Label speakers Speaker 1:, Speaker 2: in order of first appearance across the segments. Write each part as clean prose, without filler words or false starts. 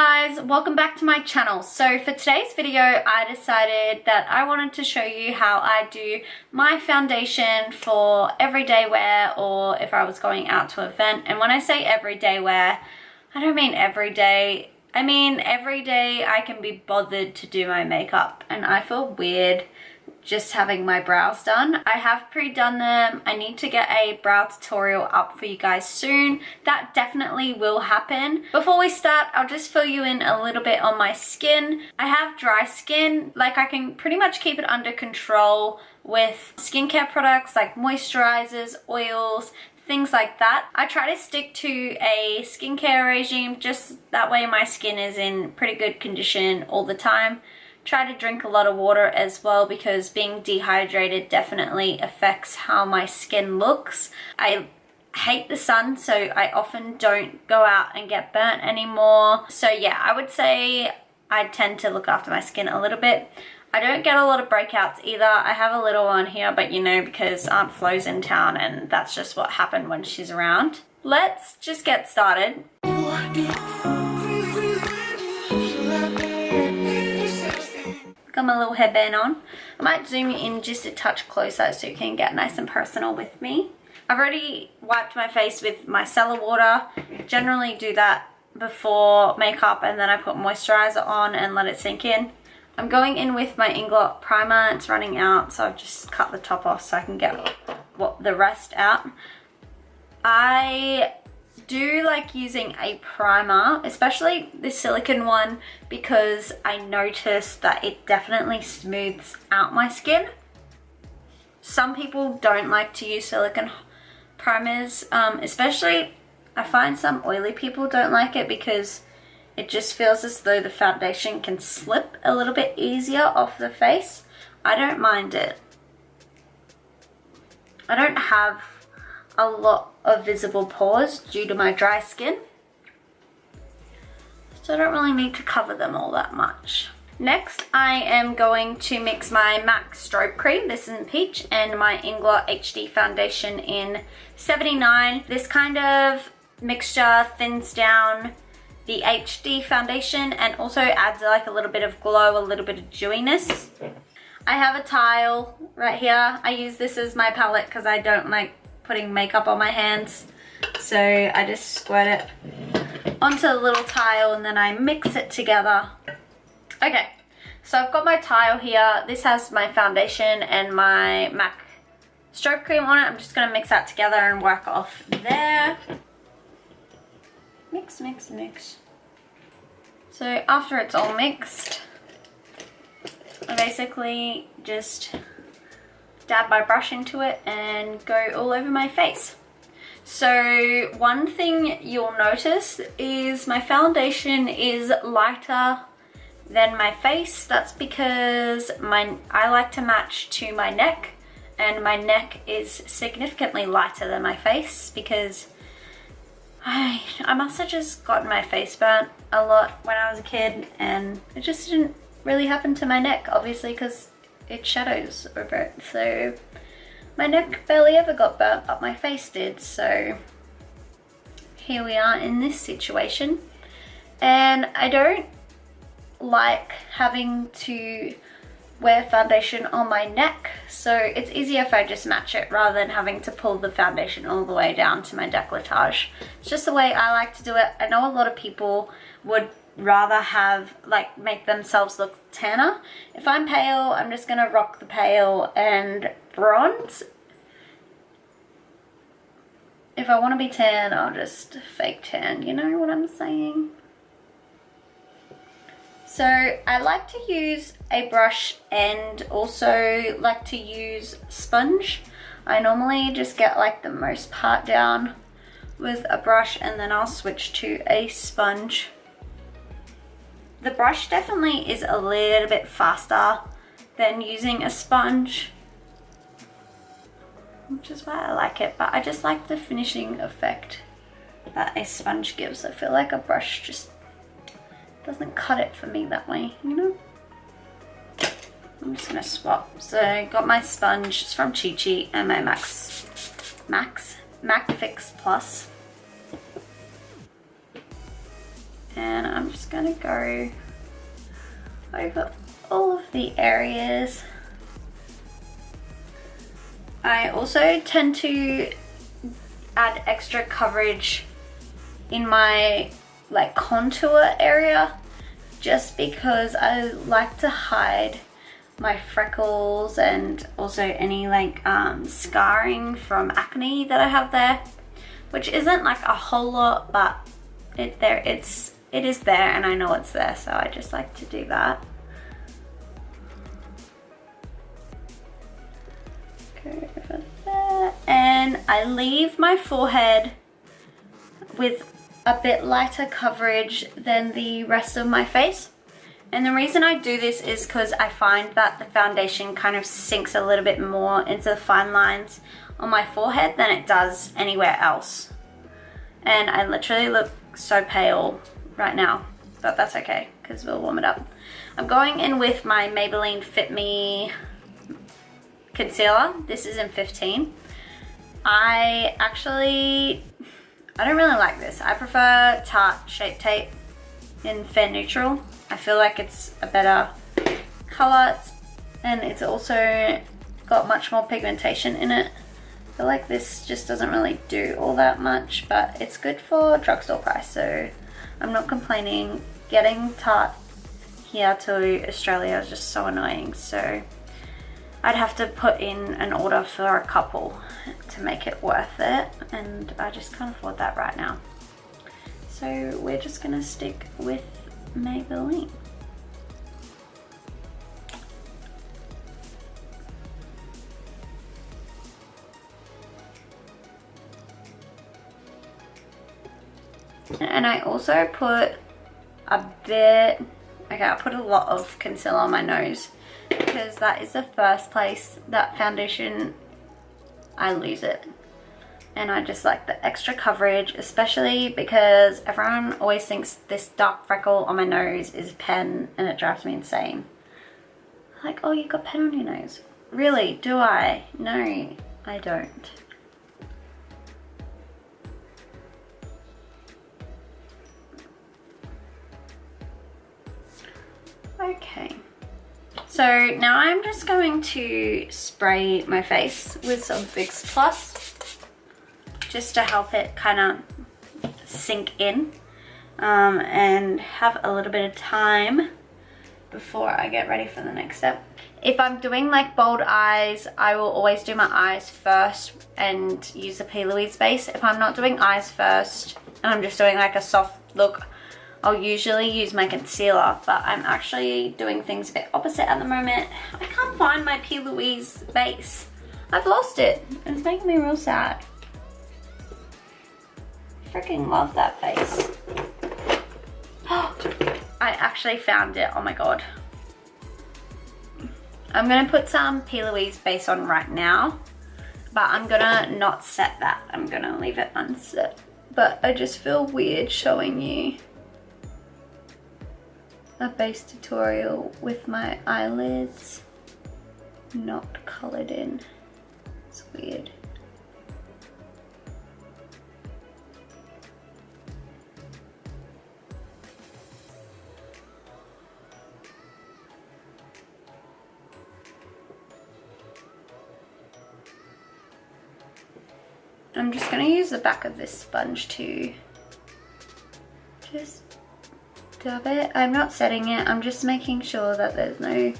Speaker 1: guys, welcome back to my channel. So for today's video I decided that I wanted to show you how I do my foundation for everyday wear, or if I was going out to an event. And when I say everyday wear, I don't mean every day. I mean every day I can be bothered to do my makeup, and I feel weird just having my brows done. I have pre-done them. I need to get a brow tutorial up for you guys soon. That definitely will happen. Before we start, I'll just fill you in a little bit on my skin. I have dry skin. Like, I can pretty much keep it under control with skincare products like moisturizers, oils, things like that. I try to stick to a skincare regime, just that way my skin is in pretty good condition all the time. Try to drink a lot of water as well, because being dehydrated definitely affects how my skin looks. I hate the sun, so I often don't go out and get burnt anymore. So yeah, I would say I tend to look after my skin a little bit. I don't get a lot of breakouts either. I have a little one here, but you know, because Aunt Flo's in town and that's just what happened when she's around. Let's just get started. Got my little headband on. I might zoom you in just a touch closer so you can get nice and personal with me. I've already wiped my face with micellar water. Generally do that before makeup, and then I put moisturizer on and let it sink in. I'm going in with my Inglot primer. It's running out, so I've just cut the top off so I can get the rest out. I do like using a primer, especially the silicone one, because I noticed that it definitely smooths out my skin. Some people don't like to use silicone primers, especially I find some oily people don't like it because it just feels as though the foundation can slip a little bit easier off the face. I don't mind it. I don't have a lot of visible pores due to my dry skin, so I don't really need to cover them all that much. Next, I am going to mix my MAC Strobe Cream, this is in Peach, and my Inglot HD Foundation in 79. This kind of mixture thins down the HD foundation and also adds like a little bit of glow, a little bit of dewiness. I have a tile right here. I use this as my palette because I don't like putting makeup on my hands, so I just squirt it onto the little tile and then I mix it together. Okay, so I've got my tile here. This has my foundation and my MAC Strobe Cream on it. I'm just going to mix that together and work off there. Mix, mix, mix. So after it's all mixed, I basically just dab my brush into it and go all over my face. So one thing you'll notice is my foundation is lighter than my face. That's because I like to match to my neck, and my neck is significantly lighter than my face because I must have just gotten my face burnt a lot when I was a kid, and it just didn't really happen to my neck, obviously, because it shadows over it. So my neck barely ever got burnt, but my face did. So here we are in this situation. And I don't like having to wear foundation on my neck, so it's easier if I just match it rather than having to pull the foundation all the way down to my décolletage. It's just the way I like to do it. I know a lot of people would rather have, like, make themselves look tanner. If I'm pale, I'm just gonna rock the pale and bronze. If I want to be tan, I'll just fake tan, you know what I'm saying? So I like to use a brush and also like to use sponge. I normally just get like the most part down with a brush and then I'll switch to a sponge. The brush definitely is a little bit faster than using a sponge, which is why I like it, but I just like the finishing effect that a sponge gives. I feel like a brush just doesn't cut it for me that way, you know? I'm just gonna swap. So I got my sponge, it's from Chi Chi, and my MAC Fix Plus. and I'm just gonna go over all of the areas. I also tend to add extra coverage in my like contour area just because I like to hide my freckles and also any like scarring from acne that I have there, which isn't like a whole lot, but it is there and I know it's there, so I just like to do that. Go over there, and I leave my forehead with a bit lighter coverage than the rest of my face. And the reason I do this is because I find that the foundation kind of sinks a little bit more into the fine lines on my forehead than it does anywhere else. And I literally look so pale right now, but that's okay because we'll warm it up. I'm going in with my Maybelline Fit Me Concealer. This is in 15. I don't really like this. I prefer Tarte Shape Tape in Fair Neutral. I feel like it's a better color and it's also got much more pigmentation in it. I feel like this just doesn't really do all that much, but it's good for drugstore price, so I'm not complaining. Getting Tarte here to Australia is just so annoying, so I'd have to put in an order for a couple to make it worth it, and I just can't afford that right now. So we're just gonna stick with Maybelline. And I also put a bit, okay, I put a lot of concealer on my nose because that is the first place that foundation I lose it. And I just like the extra coverage, especially because everyone always thinks this dark freckle on my nose is pen and it drives me insane. Like, oh, you got pen on your nose. Really? Do I? No, I don't. Okay. So now I'm just going to spray my face with some Fix Plus just to help it kind of sink in and have a little bit of time before I get ready for the next step. If I'm doing like bold eyes, I will always do my eyes first and use the P. Louise base. If I'm not doing eyes first and I'm just doing like a soft look, I'll usually use my concealer, but I'm actually doing things a bit opposite at the moment. I can't find my P. Louise base. I've lost it. It's making me real sad. Freaking love that base. I actually found it. Oh my god. I'm gonna put some P. Louise base on right now, but I'm gonna not set that. I'm gonna leave it unset. But I just feel weird showing you a base tutorial with my eyelids not colored in. It's weird. I'm just going to use the back of this sponge to just dab it. I'm not setting it, I'm just making sure that there's no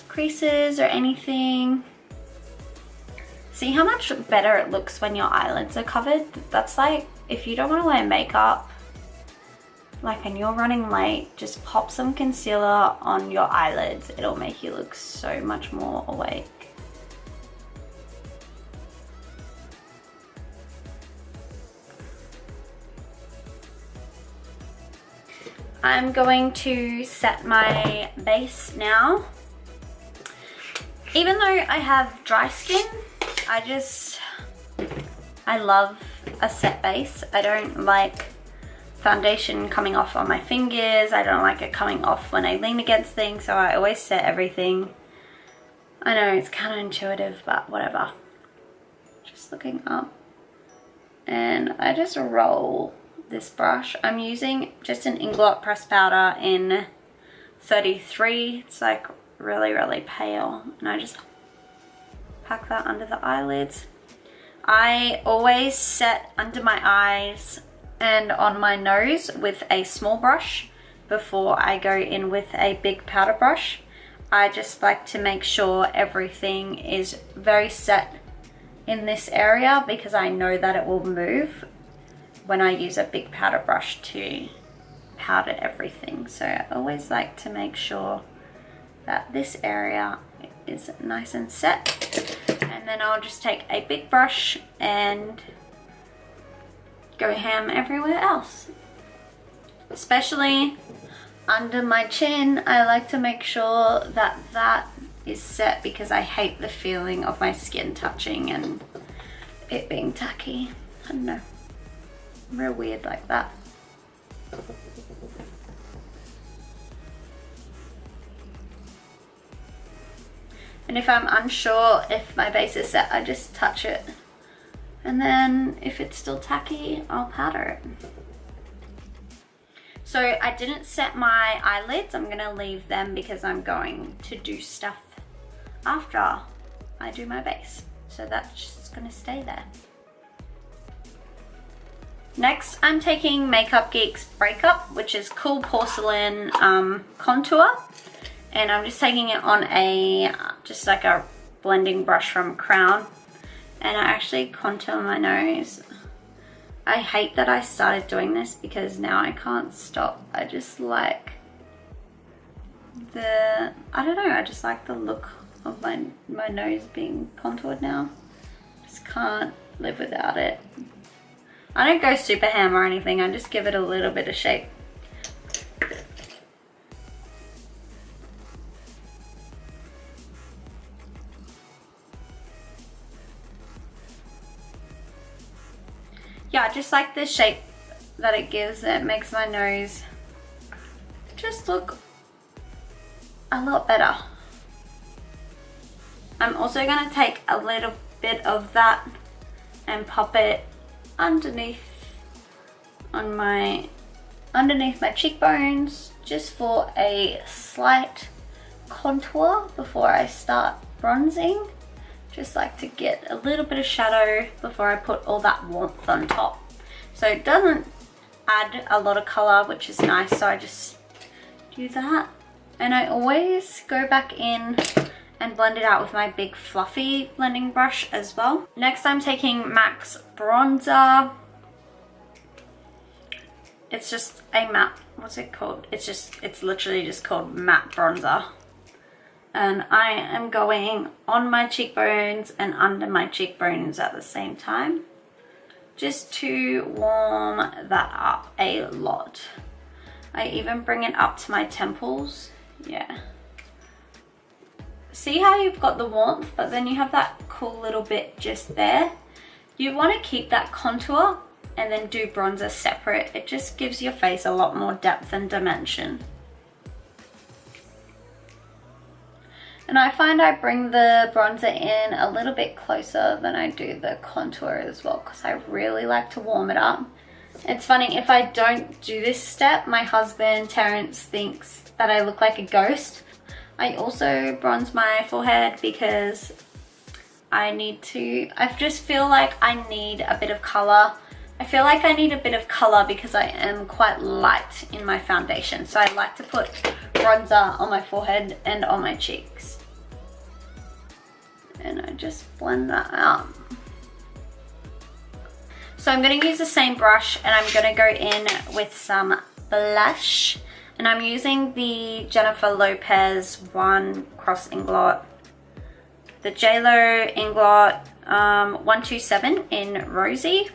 Speaker 1: creases or anything. See how much better it looks when your eyelids are covered? That's like, if you don't want to wear makeup, like and you're running late, just pop some concealer on your eyelids. It'll make you look so much more awake. I'm going to set my base now. Even though I have dry skin, I love a set base. I don't like foundation coming off on my fingers. I don't like it coming off when I lean against things, so I always set everything. I know it's counterintuitive, but whatever. Just looking up. And I just roll this brush. I'm using just an Inglot pressed powder in 33. It's like really, really pale, and I just pack that under the eyelids. I always set under my eyes and on my nose with a small brush before I go in with a big powder brush. I just like to make sure everything is very set in this area because I know that it will move when I use a big powder brush to powder everything. So I always like to make sure that this area is nice and set. And then I'll just take a big brush and go ham everywhere else. Especially under my chin, I like to make sure that that is set because I hate the feeling of my skin touching and it being tacky. I don't know. I'm real weird like that. And if I'm unsure if my base is set, I just touch it. And then if it's still tacky, I'll powder it. So I didn't set my eyelids. I'm gonna leave them because I'm going to do stuff after I do my base. So that's just gonna stay there. Next, I'm taking Makeup Geek's Breakup, which is Cool Porcelain Contour. And I'm just taking it on just like a blending brush from Crown. And I actually contour my nose. I hate that I started doing this because now I can't stop. I just like I don't know, I just like the look of my nose being contoured now. Just can't live without it. I don't go super ham or anything, I just give it a little bit of shape. Yeah, just like the shape that it gives, it makes my nose just look a lot better. I'm also going to take a little bit of that and pop it underneath my cheekbones just for a slight contour before I start bronzing. Just like to get a little bit of shadow before I put all that warmth on top. So it doesn't add a lot of color, which is nice, so I just do that. And I always go back in and blend it out with my big fluffy blending brush as well. Next, I'm taking MAC's bronzer. It's just a matte, what's it called? It's literally just called matte bronzer. And I am going on my cheekbones and under my cheekbones at the same time, just to warm that up a lot. I even bring it up to my temples, yeah. See how you've got the warmth, but then you have that cool little bit just there? You want to keep that contour and then do bronzer separate. It just gives your face a lot more depth and dimension. And I find I bring the bronzer in a little bit closer than I do the contour as well, because I really like to warm it up. It's funny, if I don't do this step, my husband Terrence thinks that I look like a ghost. I also bronze my forehead because I just feel like I need a bit of color. I feel like I need a bit of color because I am quite light in my foundation. So I like to put bronzer on my forehead and on my cheeks. And I just blend that out. So I'm going to use the same brush and I'm going to go in with some blush. And I'm using the Jennifer Lopez One Cross Inglot. The JLo Inglot 127 in Rosy.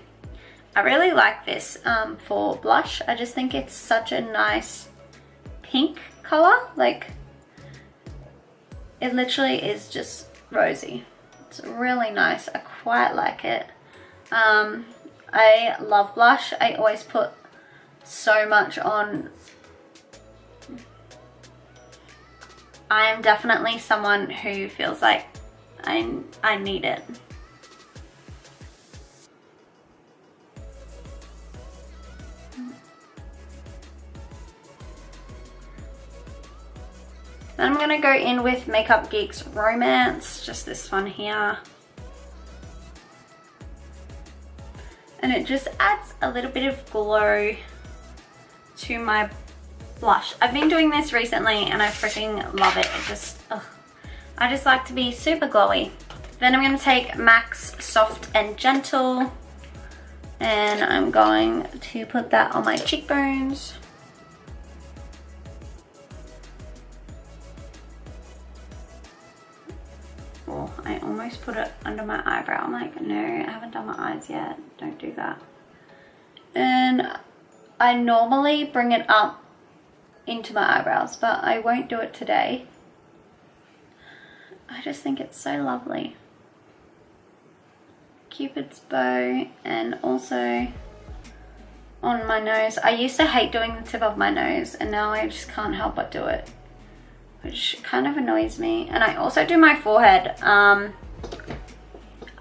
Speaker 1: I really like this for blush. I just think it's such a nice pink color. Like, it literally is just rosy. It's really nice. I quite like it. I love blush. I always put so much on. I am definitely someone who feels like I need it. Then I'm going to go in with Makeup Geek's Romance, just this one here. And it just adds a little bit of glow to my blush. I've been doing this recently and I freaking love it. It just, I just like to be super glowy. Then I'm going to take MAC's Soft and Gentle and I'm going to put that on my cheekbones. Oh, I almost put it under my eyebrow. I'm like, no, I haven't done my eyes yet. Don't do that. And I normally bring it up into my eyebrows, but I won't do it today. I just think it's so lovely. Cupid's bow, and also on my nose. I used to hate doing the tip of my nose and now I just can't help but do it, which kind of annoys me. And I also do my forehead. I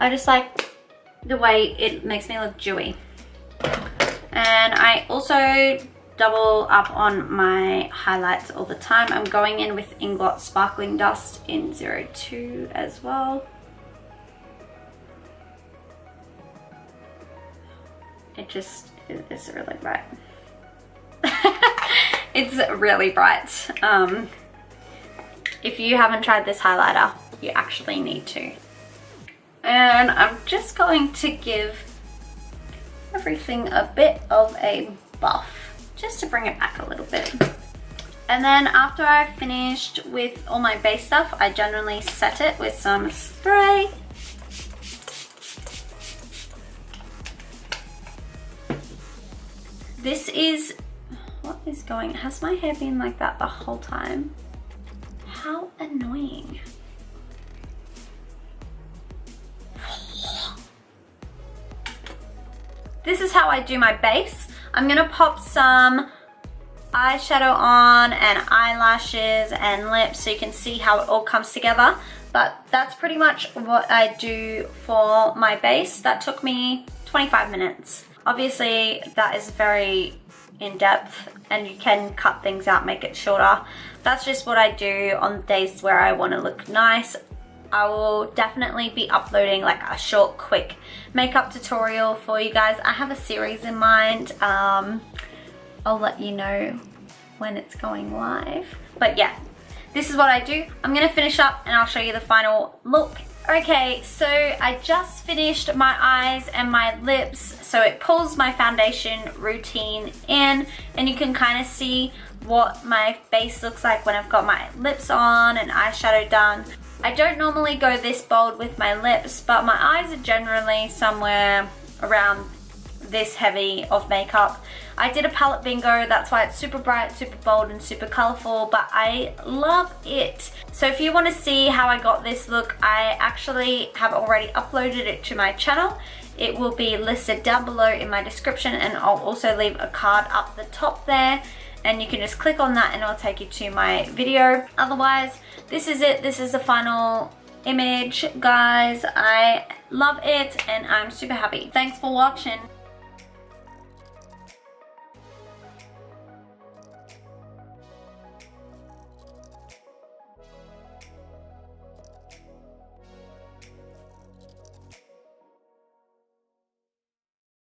Speaker 1: just like the way it makes me look dewy. And I also double up on my highlights all the time. I'm going in with Inglot Sparkling Dust in 02 as well. It just is really bright. It's really bright. If you haven't tried this highlighter, you actually need to. And I'm just going to give everything a bit of a buff, just to bring it back a little bit. And then after I've finished with all my base stuff, I generally set it with some spray. This is, what is going, has my hair been like that the whole time? How annoying. This is how I do my base. I'm gonna pop some eyeshadow on and eyelashes and lips so you can see how it all comes together. But that's pretty much what I do for my base. That took me 25 minutes. Obviously, that is very in-depth and you can cut things out, make it shorter. That's just what I do on days where I want to look nice. I will definitely be uploading like a short, quick makeup tutorial for you guys. I have a series in mind. I'll let you know when it's going live. But yeah, this is what I do. I'm gonna finish up and I'll show you the final look. Okay, so I just finished my eyes and my lips, so it pulls my foundation routine in, and you can kind of see what my base looks like when I've got my lips on and eyeshadow done. I don't normally go this bold with my lips, but my eyes are generally somewhere around this heavy of makeup. I did a palette bingo, that's why it's super bright, super bold and super colorful, but I love it. So if you want to see how I got this look, I actually have already uploaded it to my channel. It will be listed down below in my description, and I'll also leave a card up the top there, and you can just click on that and it'll take you to my video. Otherwise, this is it. This is the final image, guys. I love it and I'm super happy. Thanks for watching.